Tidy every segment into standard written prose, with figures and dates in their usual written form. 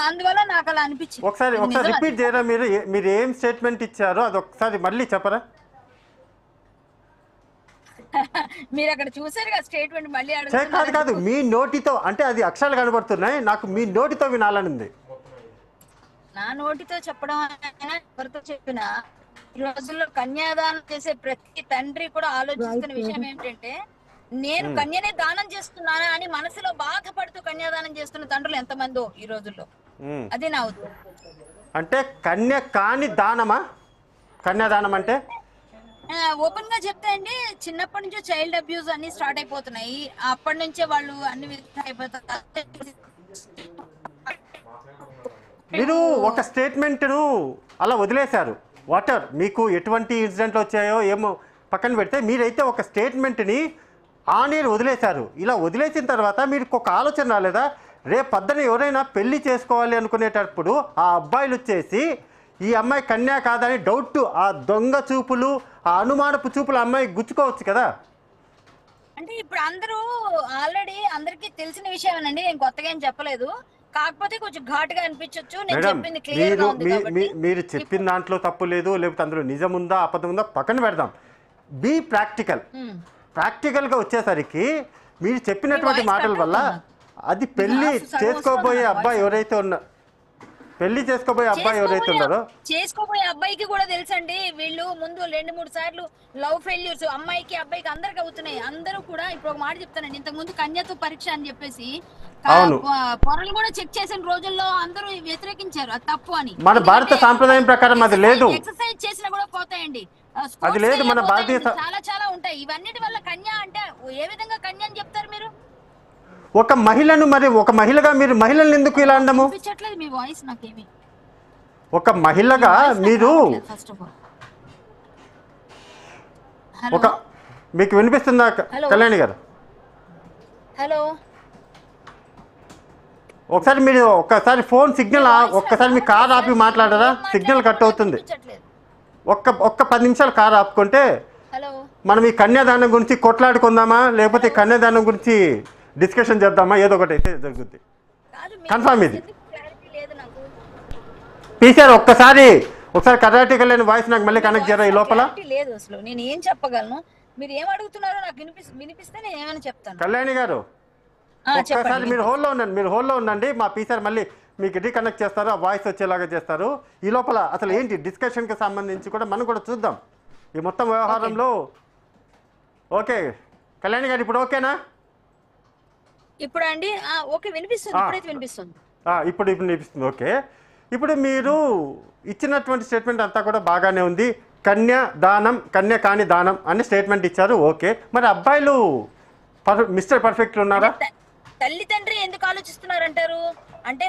అందువల్ల నాకు అలా అనిపించింది. ఒకసారి రిపీట్ చేయరా? మీరు ఏం స్టేట్మెంట్ ఇచ్చారో అది ఒకసారి మళ్ళీ చెప్పరా? మీరు అక్కడ చూసారు కదా స్టేట్మెంట్, మళ్ళీ కాదు మీ నోటితో, అంటే అది అక్షరాలు కనబడుతున్నాయి, నాకు మీ నోటితో వినాలని ఉంది. నా నోటితో చెప్పడం అయినా ఎవరితో చెప్పినా ఈ రోజుల్లో కన్యాదానం చేసే ప్రతి తండ్రి కూడా ఆలోచిస్తున్న విషయం ఏమిటంటే, నేను కన్యనే దానం చేస్తున్నానా అని మనసులో బాధపడుతూ కన్యాదానం చేస్తున్న తండ్రులు ఎంతమందో ఈ రోజుల్లో. అది నా ఉద్దేశం. అంటే కన్య కాని దానమా కన్యాదానం అంటే? ఓపెన్ గా చెప్తే అండి, చిన్నప్పటి నుంచే చైల్డ్ అబ్యూస్ అన్ని స్టార్ట్ అయిపోతున్నాయి. అప్పటి నుంచే వాళ్ళు అన్ని విధాలు అయిపోతారు. మీరు ఒక స్టేట్మెంట్ను అలా వదిలేశారు. వాటర్ మీకు ఎటువంటి ఇన్సిడెంట్లు వచ్చాయో ఏమో పక్కన పెడితే, మీరైతే ఒక స్టేట్మెంట్ని ఆన్ వదిలేశారు. ఇలా వదిలేసిన తర్వాత మీరు ఒక ఆలోచన రాలేదా? రేపు పొద్దున ఎవరైనా పెళ్లి చేసుకోవాలి అనుకునేటప్పుడు ఆ అబ్బాయిలు వచ్చేసి ఈ అమ్మాయి కన్యా కాదని డౌట్, ఆ దొంగ చూపులు, ఆ అనుమానపు చూపులు అమ్మాయి గుచ్చుకోవచ్చు కదా? అంటే ఇప్పుడు అందరూ ఆల్రెడీ అందరికీ తెలిసిన విషయమేనండి, నేను కొత్తగా ఏం చెప్పలేదు. కాకపోతే కొంచెం ఘాటుగా అనిపించవచ్చు. మీరు చెప్పిన దాంట్లో తప్పు లేదు, లేకపోతే అందులో నిజం ఉందా అబద్ధం ఉందా పక్కన పెడదాం. బీ ప్రాక్టికల్గా వచ్చేసరికి మీరు చెప్పినటువంటి మాటల వల్ల అది పెళ్లి చేసుకోబోయే అబ్బాయి ఎవరైతే ఉన్నారో చేసుకోబోయే అబ్బాయికి కూడా తెలుసండి, వీళ్ళు ముందు 2-3 సార్లు లవ్ ఫెయిల్యూర్స్ అమ్మాయికి అబ్బాయికి అందరికి అవుతున్నాయి. అందరూ కూడా ఇప్పుడు ఒక మాట చెప్తానండి, ఇంతకు ముందు కన్యత్వ పరీక్ష అని చెప్పేసి పొరలు కూడా చెక్ చేసిన రోజుల్లో అందరూ వ్యతిరేకించారు, అది తప్పు అని. మన భారత సాంప్రదాయం ప్రకారం అది లేదు. ఎక్సర్సైజ్ చేసినా కూడా పోతాయండి, అది లేదు మన భారతీయ. చాలా ఉంటాయి. ఇవన్నిటి వల్ల కన్య అంటే ఏ విధంగా కన్య అని చెప్తారు మీరు? ఒక మహిళను, మరి ఒక మహిళగా మీరు మహిళలను ఎందుకు ఇలా అనడము? మీ వాయిస్ నాకేమి, ఒక మహిళగా మీరు ఒక మీకు వినిపిస్తుందా కళ్యాణి గారు? హలో, ఒకసారి మీరు ఒక్కసారి ఫోన్ సిగ్నల్ ఒక్కసారి మీ కార్ ఆపి మాట్లాడరా? సిగ్నల్ కట్ అవుతుంది. ఒక్క 10 నిమిషాలు కార్ ఆపుకుంటే మనం ఈ కన్యాదానం గురించి కొట్లాడుకుందామా, లేకపోతే ఈ కన్యాదానం గురించి డిస్కషన్ చేద్దామా? ఏదో ఒకటి అయితే జరుగుద్ది. కన్ఫర్మ్ ఇది. పీసారు ఒకసారి కర్ణాటక లేని వాయిస్ నాకు మళ్ళీ కనెక్ట్ చేయరా ఈ లోపల? లేదు అసలు నేను ఏం చెప్పగలను, మీరు ఏం అడుగుతున్నారో నాకు వినిపిస్తే నేను ఏమైనా చెప్తాను. కళ్యాణి గారు ఒక్కసారి మీరు హోల్లో ఉండండి. మా పీసార్ మళ్ళీ మీకు రీకనెక్ట్ చేస్తారు, ఆ వాయిస్ వచ్చేలాగా చేస్తారు. ఈ లోపల అసలు ఏంటి డిస్కషన్కి సంబంధించి కూడా మనం కూడా చూద్దాం ఈ మొత్తం వ్యవహారంలో. ఓకే కళ్యాణి గారు, ఇప్పుడు ఓకేనా? ఇప్పుడు అండి ఓకే వినిపిస్తుంది, ఇప్పుడైతే వినిపిస్తుంది. ఇప్పుడు వినిపిస్తుంది. ఓకే, ఇప్పుడు మీరు ఇచ్చినటువంటి స్టేట్మెంట్ అంతా కూడా బాగానే ఉంది. కన్య కాని దానం అనే స్టేట్మెంట్ ఇచ్చారు. ఓకే, మరి అబ్బాయిలు మిస్టర్ పర్ఫెక్ట్ ఉన్నారా? తల్లిదండ్రి ఎందుకు ఆలోచిస్తున్నారంటారు అంటే,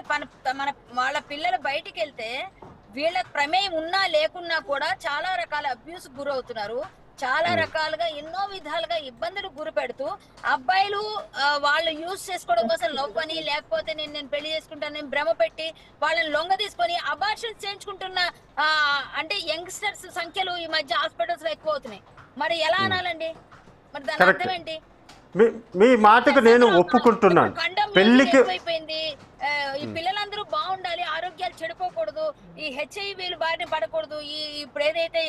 మన వాళ్ళ పిల్లలు బయటికి వెళ్తే వీళ్ళ ప్రమేయం ఉన్నా లేకున్నా కూడా చాలా రకాల అబ్యూస్ గురవుతున్నారు. చాలా రకాలుగా ఎన్నో విధాలుగా ఇబ్బందులు గురి పెడుతూ అబ్బాయిలు వాళ్ళు యూజ్ చేసుకోవడం కోసం లవ్ అని, లేకపోతే నేను పెళ్లి చేసుకుంటాను నేను భ్రమ పెట్టి వాళ్ళని లొంగ తీసుకొని అబార్షన్స్ చేయించుకుంటున్న అంటే యంగ్స్టర్స్ సంఖ్యలు ఈ మధ్య హాస్పిటల్స్ లో ఎక్కువ అవుతున్నాయి. మరి ఎలా అనాలండి? మరి దాని అర్థం ఏంటి? మీ మాటకు నేను ఒప్పుకుంటున్నాను. పెళ్లికి ఈ పిల్లలందరూ బాగుండాలి, ఆరోగ్యాలు చెడిపోకూడదు, ఈ హెచ్ఐవీలు బారిన పడకూడదు. ఇప్పుడు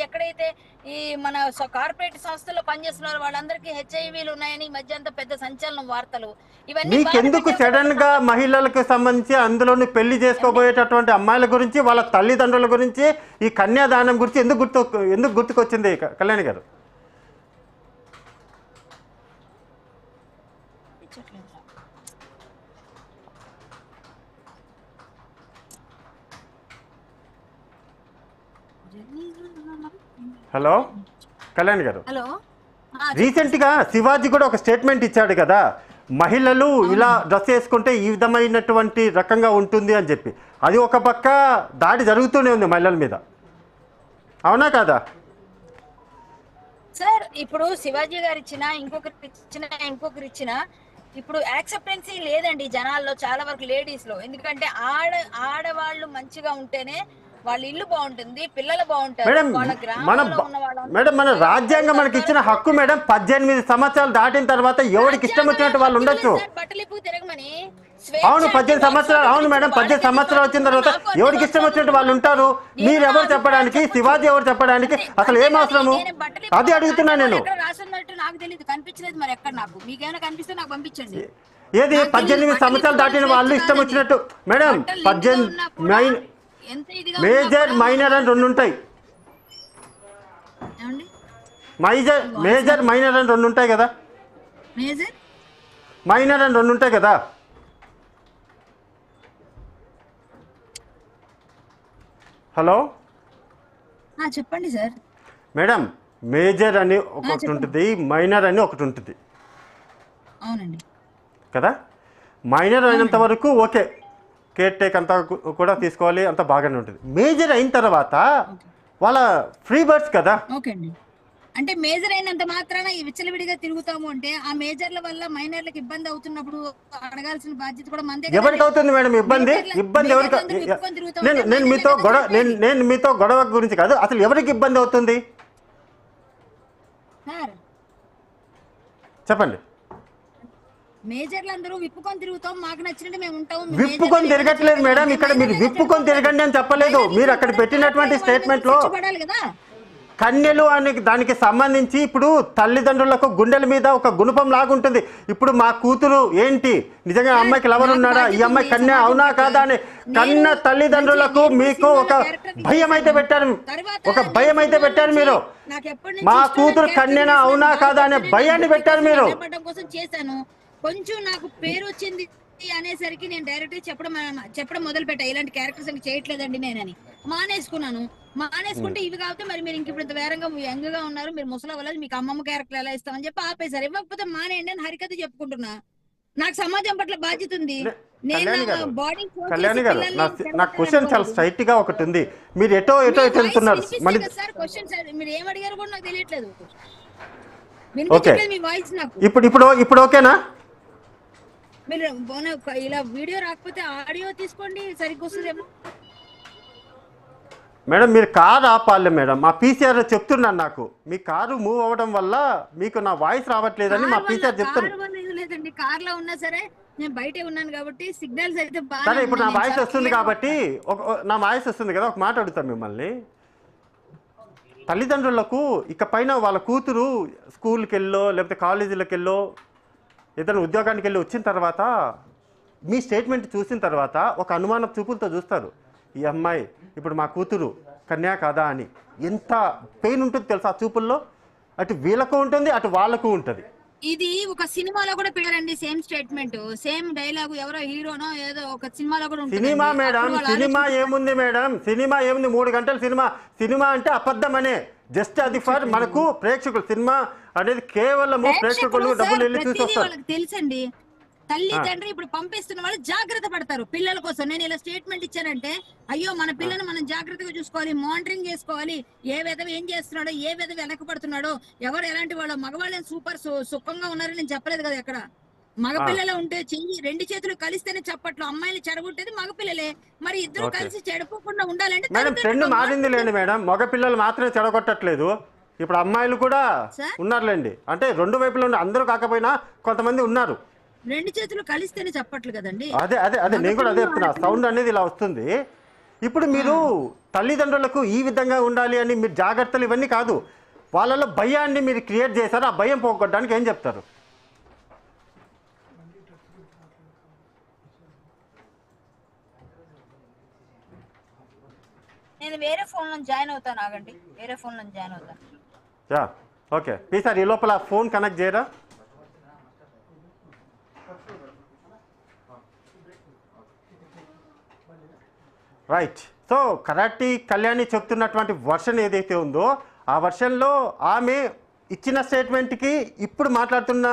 ఎక్కడైతే ఈ మన కార్పొరేట్ సంస్థల్లో పనిచేస్తున్నారు వాళ్ళందరికీ హెచ్ఐవీలు ఉన్నాయని ఈ మధ్య అంతా పెద్ద సంచలనం వార్తలు. ఇవన్నీ ఎందుకు సడన్ గా మహిళలకు సంబంధించి అందులోని పెళ్లి చేసుకోబోయేటటువంటి అమ్మాయిల గురించి, వాళ్ళ తల్లిదండ్రుల గురించి, ఈ కన్యాదానం గురించి ఎందుకు గుర్తుకొచ్చింది కళ్యాణి గారు? హలో కళ్యాణ్ గారు, రీసెంట్ గా శివాజీ కూడా ఒక స్టేట్మెంట్ ఇచ్చాడు కదా, మహిళలు ఇలా డ్రెస్ వేసుకుంటే ఈ విధమైనటువంటి రకంగా ఉంటుంది అని చెప్పి. అది ఒక పక్క దాడి జరుగుతూనే ఉంది మహిళల మీద, అవునా కాదా? సార్ ఇప్పుడు శివాజీ గారు ఇచ్చిన ఇంకొకరు ఇచ్చిన ఇప్పుడు యాక్సెప్టెన్సీ లేదండి జనాల్లో, చాలా వరకు లేడీస్ లో. ఎందుకంటే ఆడవాళ్ళు మంచిగా ఉంటేనే వాళ్ళ ఇల్లు బాగుంటుంది, పిల్లలు బాగుంటారు. మేడం మన రాజ్యాంగం మనకి ఇచ్చిన హక్కు మేడం. 18 సంవత్సరాలు దాటిన తర్వాత ఎవరికి ఇష్టం వచ్చినట్టు వాళ్ళు ఉండొచ్చు. బట్టలిప్పు తిరగమని అవును 18 సంవత్సరాలు, అవును మేడం 18 సంవత్సరాలు వచ్చిన తర్వాత ఎవరికి ఇష్టం వచ్చినట్టు వాళ్ళు ఉంటారు. మీరు ఎవరు చెప్పడానికి, శివాజీ ఎవరు చెప్పడానికి, అసలు ఏం అవసరము అది అడుగుతున్నా నేను. నాకు తెలియదు, కనిపించలేదు మరి ఎక్కడ. నాకు మీకేమైనా కనిపిస్తే నాకు పంపించండి. ఏది 18 సంవత్సరాలు దాటిన వాళ్ళు ఇష్టం వచ్చినట్టు మేడం. 18 మేజర్ మైనర్ అని 2 ఉంటాయి. మేజర్ మైనర్ అని 2 ఉంటాయి కదా. మైనర్ అని 2 ఉంటాయి కదా. హలో చెప్పండి సార్. మేడం మేజర్ అని ఒకటి ఉంటుంది, మైనర్ అని ఒకటి ఉంటుంది. అవునండి కదా. మైనర్ అయినంత వరకు ఓకే, కేర్ టేక్ అంతా కూడా తీసుకోవాలి, అంత బాగానే ఉంటుంది. మేజర్ అయిన తర్వాత వాళ్ళ ఫ్రీ బర్డ్స్ కదా. ఓకే అండి. అంటే మేజర్ అయినంత మాత్రాన ఈ విచ్చలవిడిగా తిరుగుతాము అంటే ఆ మేజర్ల వల్ల మైనర్లకు ఇబ్బంది అవుతున్నప్పుడు అడగాల్సిన బాధ్యత కూడా మనదే. ఎవరికి అవుతుంది మేడం ఇబ్బంది? ఇబ్బంది ఎవరికి? నేను మీతో గొడవ గురించి కాదు, అసలు ఎవరికి ఇబ్బంది అవుతుంది చెప్పండి. మేజర్లు అందరూ విప్పుకొని తిరుగుతాం, మాకు నచ్చినట్టు మేము ఉంటాం. విప్పుకొని తిరగట్లేదు మేడం, ఇక్కడ మీరు విప్పుకొని తిరగండి అని చెప్పలేదు. మీరు అక్కడ పెట్టినటువంటి స్టేట్మెంట్ లో కన్యలు అని దానికి సంబంధించి ఇప్పుడు తల్లిదండ్రులకు గుండెల మీద ఒక గుణపం లాగుంటుంది. ఇప్పుడు మా కూతురు ఏంటి, నిజంగా అమ్మాయికి లవర్ ఉన్నాడా, ఈ అమ్మాయి కన్య అవునా కాదా అని కన్న తల్లిదండ్రులకు మీకు ఒక భయం అయితే పెట్టారు, ఒక భయం అయితే పెట్టారు మీరు. మా కూతురు కన్యనా అవునా కాదా అనే భయాన్ని పెట్టారు మీరు. కొంచెం నాకు పేరు వచ్చింది అనేసరికి నేను డైరెక్ట్ చెప్పడం మొదలు పెట్టా, ఇలాంటి క్యారెక్టర్స్ అని చేయట్లేదండి నేనని మానేసుకున్నాను. మానేసుకుంటే ఇవి కాబట్టి మరి మీరు ఇంక ఇప్పుడు వేరంగా యంగ్ గా ఉన్నారు, మీరు ముసలి అవ్వలేదు, మీకు అమ్మమ్మ క్యారెక్టర్ ఎలా ఇస్తామని చెప్పి ఆపేశారు. ఇవ్వకపోతే మానేయండి అని హరికథ చెప్పుకుంటున్నా. నాకు సమాజం పట్ల బాధ్యత ఉంది. కళ్యాణి గారు నా క్వశ్చన్ చాలా స్ట్రైట్ గా ఒకటి ఉంది, మీరు ఎటో వెళ్తున్నారు. మీరు ఏం అడిగారు కూడా నాకు తెలియట్లేదు. మీ వాయిస్ నాకు ఇప్పుడు ఓకేనా? మీరు ఇలా వీడియో రాకపోతే ఆడియో తీసుకోండి, సరిగ్గా వస్తుందేమో. మేడం మీరు కారు ఆపాలి మేడం. మా పీసీఆర్ చెప్తున్నాను, నాకు మీ కారు మూవ్ అవ్వడం వల్ల మీకు నా వాయిస్ రావట్లేదని మా పీసీఆర్ చెప్తున్నారు. లేదండి, కార్ లో ఉన్నా సరే నేను బయటే ఉన్నాను కాబట్టి సిగ్నల్స్ అయితే సరే. ఇప్పుడు నా వాయిస్ వస్తుంది కాబట్టి నా వాయిస్ వస్తుంది కదా, ఒక మాట అడుగుతాను మిమ్మల్ని. తల్లిదండ్రులకు ఇక పైన వాళ్ళ కూతురు స్కూల్కి వెళ్ళో లేకపోతే కాలేజీలకు వెళ్ళో ఏదైనా ఉద్యోగానికి వెళ్ళి వచ్చిన తర్వాత మీ స్టేట్మెంట్ చూసిన తర్వాత ఒక అనుమానం చూపులతో చూస్తారు. ఈ అమ్మాయి ఇప్పుడు మా కూతురు కన్యా కాదా అని ఎంత పెయిన్ ఉంటుంది తెలుసా ఆ చూపుల్లో. అటు వీళ్ళకు ఉంటుంది, అటు వాళ్ళకు ఉంటుంది. ఇది ఒక సినిమాలో కూడా పెట్టారండి, సేమ్ స్టేట్మెంట్, సేమ్ డైలాగ్. ఎవరో హీరోనో ఏదో ఒక సినిమాలో కూడా ఉంటుంది. సినిమా మేడం, సినిమా ఏముంది మేడం, సినిమా ఏముంది, 3 గంటల సినిమా. సినిమా అంటే అబద్ధం అనే, జస్ట్ అది ఫర్ మనకు ప్రేక్షకులు. సినిమా అనేది కేవలము ప్రేక్షకులు డబ్బులు వెళ్ళి చూసి వస్తారు. తెలుసండి, తల్లి తండ్రి ఇప్పుడు పంపిస్తున్న వాళ్ళు జాగ్రత్త పడతారు పిల్లల కోసం. నేను ఇలా స్టేట్మెంట్ ఇచ్చానంటే అయ్యో మన పిల్లని మనం జాగ్రత్తగా చూసుకోవాలి, మానిటరింగ్ చేసుకోవాలి. ఏ విధవ ఏం చేస్తున్నాడో, ఏ విధవ వెనకబడుతున్నాడో, ఎవరు ఎలాంటి వాళ్ళు. మగవాళ్ళని సూపర్ సుఖంగా ఉన్నారని నేను చెప్పలేదు కదా ఎక్కడ. మగపిల్లలు ఉంటే చెయ్యి 2 చేతులు కలిస్తేనే చప్పట్లు. అమ్మాయిలు చెడగొట్టేది మగపిల్లలే. మరి ఇద్దరు కలిసి చెడిపోకుండా ఉండాలంటే మేడం ట్రెండ్ మారింది లేండి మేడం. మగపిల్లలు మాత్రమే చెడగొట్టట్లేదు, ఇప్పుడు అమ్మాయిలు కూడా ఉన్నారులేండి. అంటే 2 వైపులు అందరూ కాకపోయినా కొంతమంది ఉన్నారు. 2 చేతులు కలిస్తేనే చప్పట్లు కదండి. అదే నేను కూడా అదే చెప్తున్నా. సౌండ్ అనేది ఇలా వస్తుంది. ఇప్పుడు మీరు తల్లిదండ్రులకు ఈ విధంగా ఉండాలి అని మీరు జాగ్రత్తలు ఇవన్నీ కాదు, వాళ్ళలో భయాన్ని మీరు క్రియేట్ చేశారు. ఆ భయం పోగొట్టడానికి ఏం చెప్తారు? నేను వేరే ఫోన్ లో జాయిన్ అవుతాను, ఆగండి, వేరే ఫోన్ లో జాయిన్ అవుతాను. ఓకే ప్లీజ్ ఈ లోపల ఫోన్ కనెక్ట్ చేయరా? రైట్. సో కరాటి కళ్యాణి చెప్తున్నటువంటి వర్షన్ ఏదైతే ఉందో ఆ వర్షన్లో ఆమె ఇచ్చిన స్టేట్మెంట్కి ఇప్పుడు చెప్తున్న